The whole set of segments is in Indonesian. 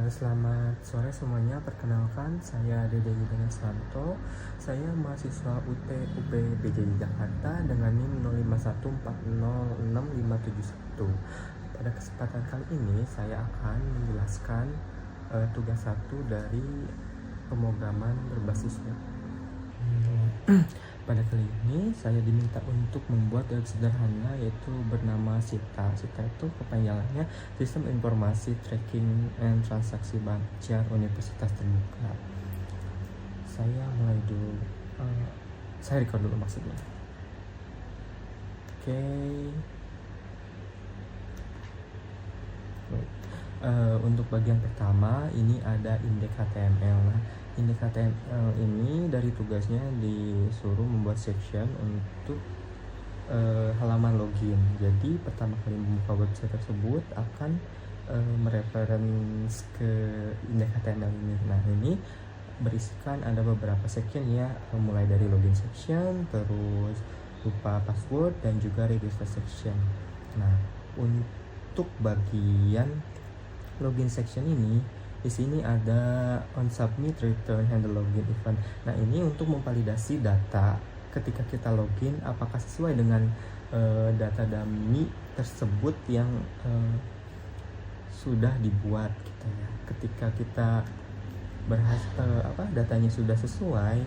Selamat sore semuanya, perkenalkan saya Dede Yudhana Santo. Saya mahasiswa UT UP BJJ Jakarta dengan NIM 0514066571. Pada kesempatan kali ini saya akan menjelaskan tugas 1 dari pemrograman berbasis web. Pada kali ini saya diminta untuk membuat web sederhana yaitu bernama SITA. SITA itu kepanjangannya Sistem Informasi Tracking and Transaksi Banjar Universitas Terbuka. Saya mulai dulu. Saya record dulu maksudnya. Oke. Untuk bagian pertama ini ada indeks HTML. Nah, indeks HTML ini dari tugasnya disuruh membuat section untuk halaman login. Jadi pertama kali membuka website tersebut akan mereference ke indeks HTML ini. Nah, ini berisikan ada beberapa section ya, mulai dari login section, terus lupa password dan juga register section. Nah, untuk bagian login section ini di sini ada on submit return handle login event. Nah, ini untuk memvalidasi data ketika kita login apakah sesuai dengan data dummy tersebut yang sudah dibuat gitu ya. Ketika kita datanya sudah sesuai,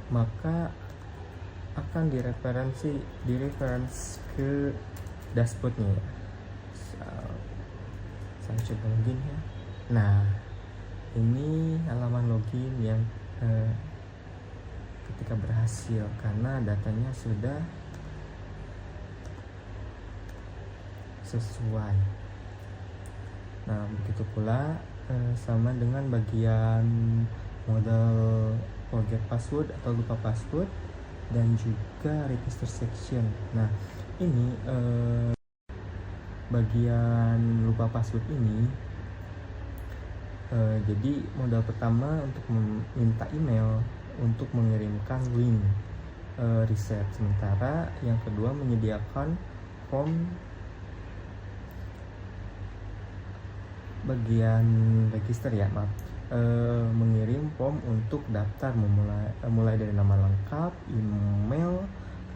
maka akan direference ke dashboardnya ya. Saya coba login ya. Nah, ini halaman login yang ketika berhasil karena datanya sudah sesuai. Nah, begitu pula sama dengan bagian modal forget password atau lupa password dan juga register section. Nah, ini bagian lupa password ini jadi modal pertama untuk meminta email untuk mengirimkan link reset, sementara yang kedua menyediakan form bagian register ya, mengirim form untuk daftar mulai dari nama lengkap, email,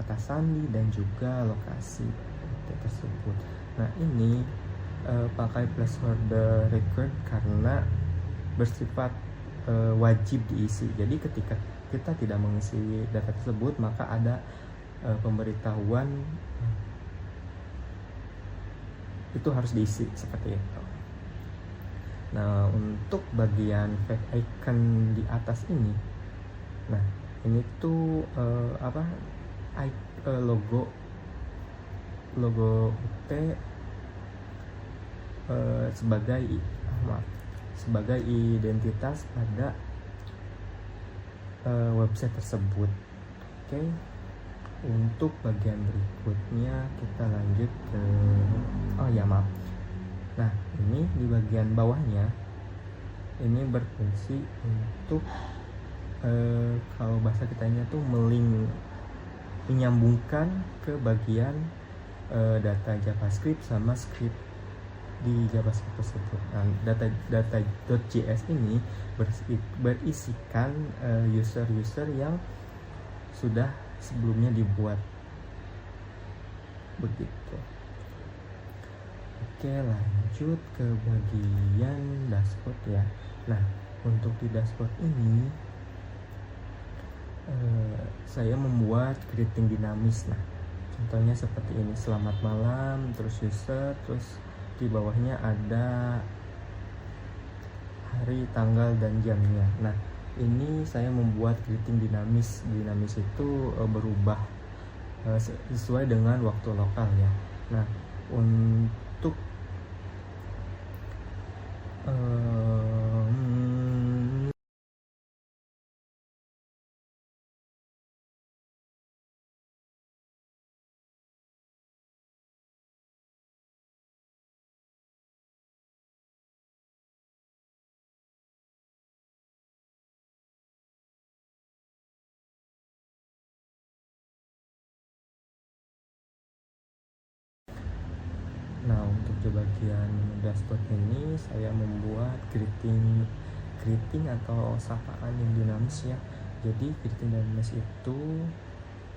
kata sandi dan juga lokasi tersebut. Nah, ini pakai placeholder record karena bersifat wajib diisi. Jadi ketika kita tidak mengisi data tersebut maka ada pemberitahuan itu harus diisi seperti itu. Nah, untuk bagian fake icon di atas ini, nah ini tuh logo UT sebagai identitas pada website tersebut. Oke. Untuk bagian berikutnya kita lanjut ke Nah, ini di bagian bawahnya ini berfungsi untuk kalau bahasa kitanya tuh menyambungkan ke bagian data JavaScript sama script di JavaScript tersebut. Nah, data.js ini berisikan user yang sudah sebelumnya dibuat begitu. Oke, lanjut ke bagian dashboard ya. Nah, untuk di dashboard ini saya membuat greeting dinamis. Nah, contohnya seperti ini, selamat malam, terus user, terus di bawahnya ada hari, tanggal, dan jamnya. Nah, ini saya membuat greeting dinamis. Dinamis itu berubah sesuai dengan waktu lokal ya. Nah, untuk Nah, untuk di bagian dashboard ini saya membuat greeting atau sapaan yang dinamis ya. Jadi greeting dinamis itu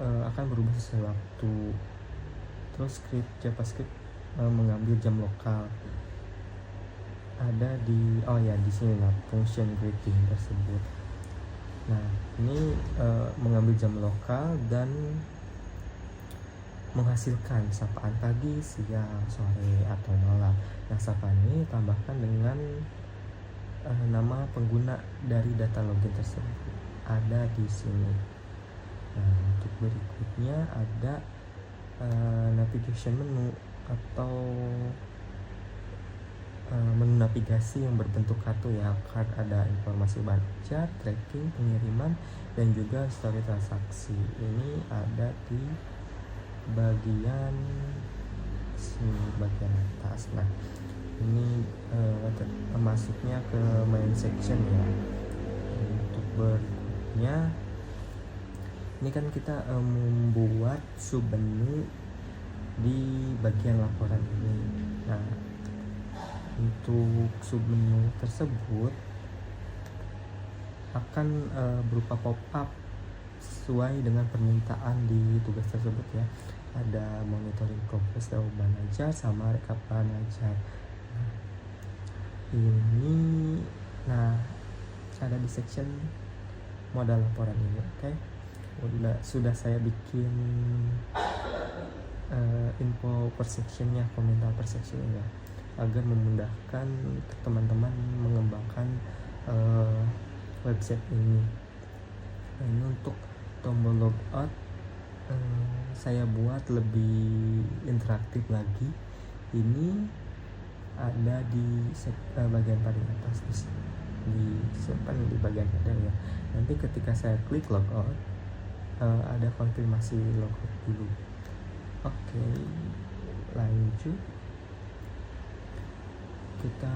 akan berubah sesuai waktu. Terus script JavaScript mengambil jam lokal. Ada di di sini lah function greeting tersebut. Nah, ini mengambil jam lokal dan menghasilkan sapaan pagi, siang, sore, atau malam. Nah, sapaan ini tambahkan dengan nama pengguna dari data login tersebut ada di sini. Nah, untuk berikutnya ada navigation menu atau menu navigasi yang berbentuk kartu ya. Card ada informasi baca, tracking, pengiriman, dan juga histori transaksi. Ini ada di bagian sini, bagian atas. Nah, ini masuknya ke main section ya. Untuk berikutnya, ini kan kita membuat submenu di bagian laporan ini. Nah, untuk submenu tersebut akan berupa pop-up sesuai dengan permintaan di tugas tersebut ya. Ada monitoring progress jawaban ajar sama rekapan ajar. Nah, ada di section modal laporan ini. Oke. Sudah saya bikin info per sectionnya, komentar per sectionnya agar memudahkan teman-teman mengembangkan website ini. Nah, ini untuk tombol logout saya buat lebih interaktif lagi. Ini ada di bagian paling atas di bagian header ya. Nanti ketika saya klik logout ada konfirmasi logout dulu. Oke, lanjut kita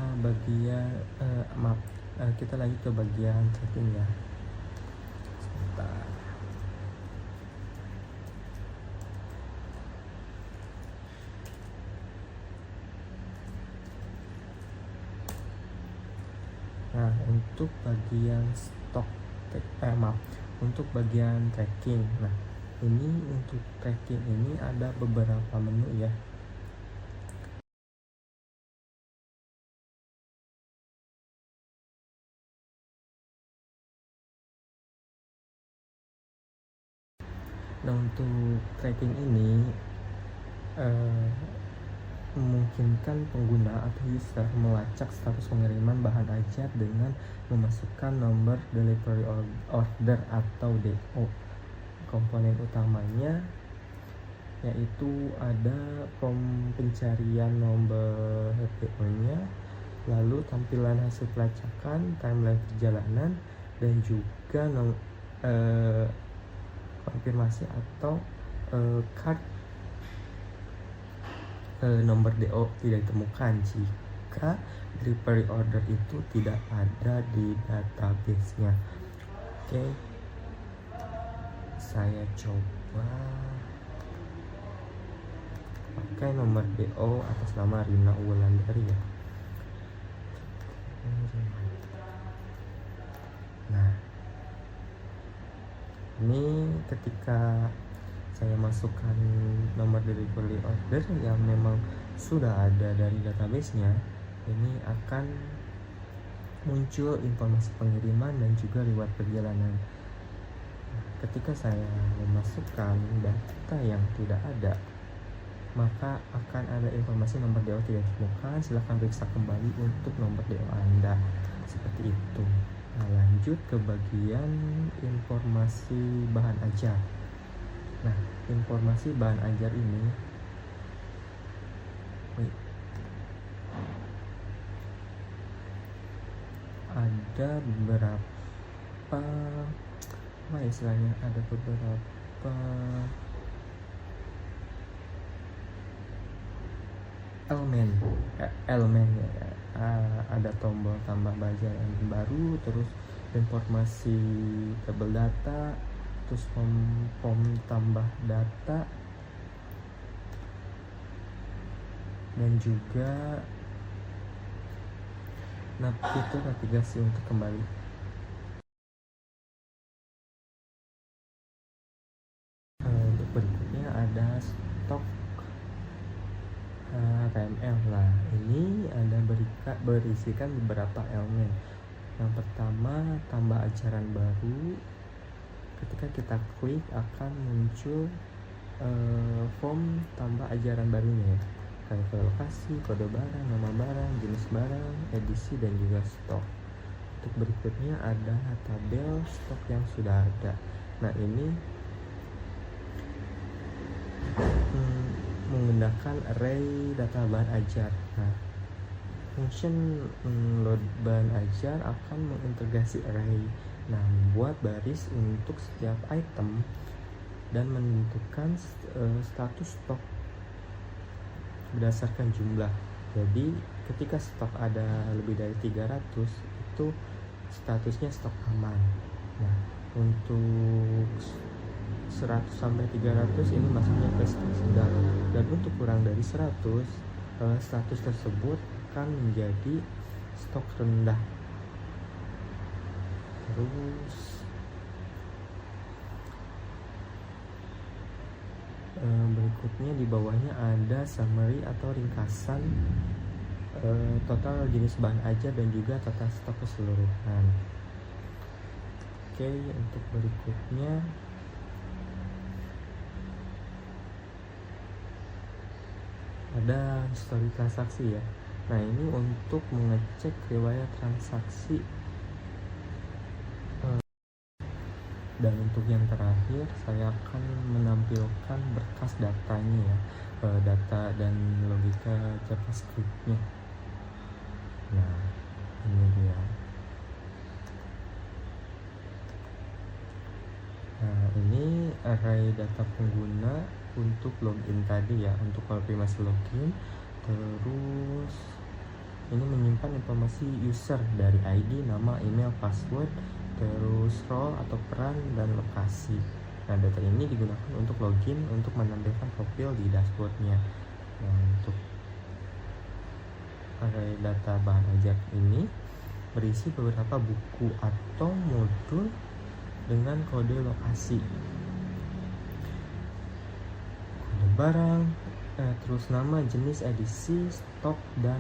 kita lanjut ke bagian tracking ya. Sebentar. Nah, untuk bagian untuk bagian tracking. Nah, ini untuk tracking ini ada beberapa menu ya. Nah, untuk tracking ini memungkinkan pengguna atau user melacak status pengiriman bahan ajar dengan memasukkan nomor delivery order atau DO. Komponen utamanya yaitu ada pencarian nomor DO-nya, lalu tampilan hasil pelacakan, timeline perjalanan, dan juga konfirmasi atau card nomor DO tidak ditemukan jika delivery order itu tidak ada di database-nya. Oke, saya coba pakai nomor DO atas nama Rina Wulandari ya. Nah, ini ketika saya masukkan nomor delivery order yang memang sudah ada dari database-nya, ini akan muncul informasi pengiriman dan juga riwayat perjalanan. Ketika saya memasukkan data yang tidak ada, maka akan ada informasi nomor DO tidak ditemukan, silahkan periksa kembali untuk nomor DO Anda. Seperti itu. Nah, lanjut ke bagian informasi bahan ajar. Nah, informasi bahan ajar ini ada beberapa istilahnya, ada beberapa elemen ya. Ada tombol tambah baja yang baru, terus informasi tabel data, terus form tambah data, dan juga fitur navigasi untuk kembali. Untuk berikutnya ada stok HTML. Nah, ini ada berisikan beberapa elemen. Yang pertama, tambah ajaran baru. Ketika kita klik akan muncul form tambah ajaran barunya, kayak lokasi, kode barang, nama barang, jenis barang, edisi, dan juga stok. Untuk berikutnya ada tabel stok yang sudah ada. Nah, ini menggunakan array data bahan ajar. Nah, function load bahan ajar akan mengintegrasi array, nah membuat baris untuk setiap item dan menentukan status stok berdasarkan jumlah. Jadi ketika stok ada lebih dari 300, itu statusnya stok aman. Nah, untuk 100 sampai 300 ini masuknya ke stok sedang, dan untuk kurang dari 100 status tersebut akan menjadi stok rendah. Terus berikutnya di bawahnya ada summary atau ringkasan total jenis bahan ajar dan juga total stok keseluruhan. Oke, untuk berikutnya ada histori transaksi ya. Nah, ini untuk mengecek riwayat transaksi. Dan untuk yang terakhir, saya akan menampilkan berkas datanya ya, data dan logika JavaScript-nya. Nah, ini dia. Nah, ini array data pengguna untuk login tadi ya, untuk konfirmasi login. Terus ini menyimpan informasi user dari ID, nama, email, password, terus role atau peran, dan lokasi. Nah, data ini digunakan untuk login untuk menampilkan profil di dashboardnya. Nah, untuk array data bahan ajar ini berisi beberapa buku atau modul dengan kode lokasi, kode barang, terus nama, jenis, edisi, stok, dan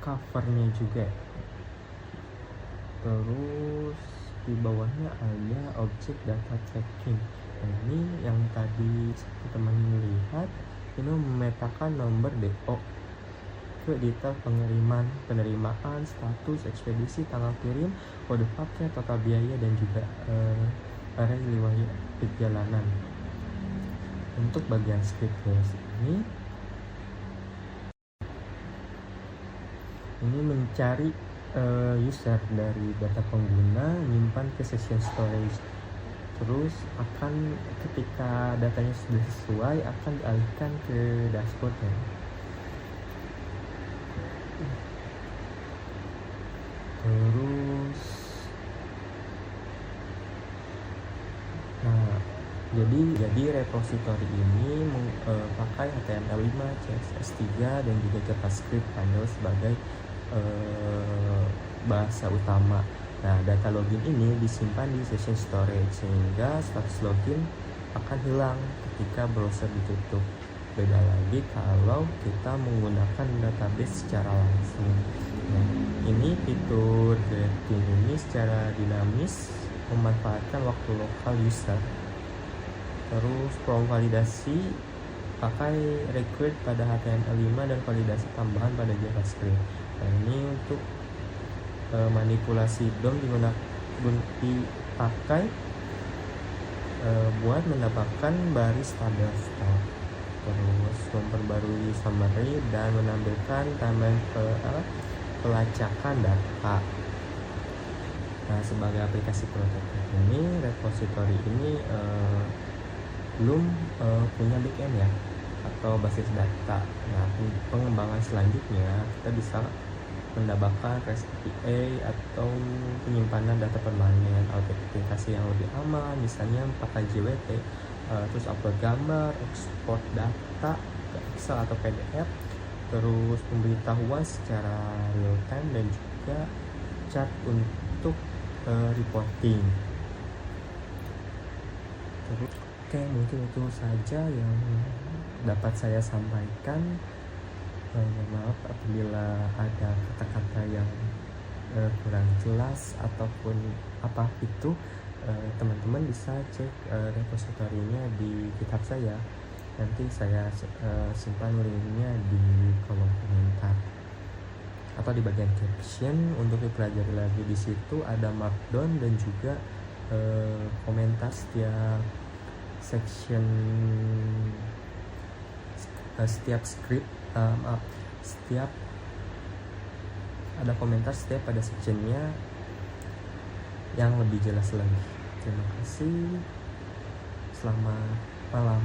covernya juga. Terus di bawahnya ada objek data tracking. Nah, ini yang tadi teman lihat, ini memetakan nomor DO ke detail penerimaan, status, ekspedisi, tanggal kirim, kode paket, total biaya, dan juga array riwayat perjalanan. Untuk bagian script ini mencari user dari data pengguna, nyimpan ke session storage. Terus akan ketika datanya sudah sesuai akan dialihkan ke dashboardnya. Terus jadi repository ini pakai HTML5, CSS3, dan juga JavaScript panel sebagai bahasa utama. Nah, data login ini disimpan di session storage sehingga status login akan hilang ketika browser ditutup. Beda lagi kalau kita menggunakan database secara langsung. Nah, ini fitur creating ini secara dinamis memanfaatkan waktu lokal user. Terus prompt validasi pakai required pada HTML5 dan validasi tambahan pada JavaScript. Nah, ini untuk manipulasi DOM dipakai buat mendapatkan baris tabel stok. Terus memperbarui summary dan menampilkan timeline pelacakan data. Nah, sebagai aplikasi prototip ini, repository ini belum punya backend ya atau basis data. Nah, pengembangan selanjutnya kita bisa menambahkan REST API atau penyimpanan data permanen, autentikasi yang lebih aman, misalnya pakai JWT, terus upload gambar, ekspor data ke Excel atau PDF, terus pemberitahuan secara real time dan juga chart untuk reporting. Terus, oke, mungkin itu saja yang dapat saya sampaikan. Mohon maaf apabila ada kata-kata yang kurang jelas ataupun apa itu, teman-teman bisa cek repositorinya di GitHub saya. Nanti saya simpan linknya di kolom komentar atau di bagian caption untuk dipelajari lagi. Di situ ada markdown dan juga komentar setiap section, setiap script, setiap ada komentar setiap pada sectionnya yang lebih jelas lagi. Terima kasih, selamat malam.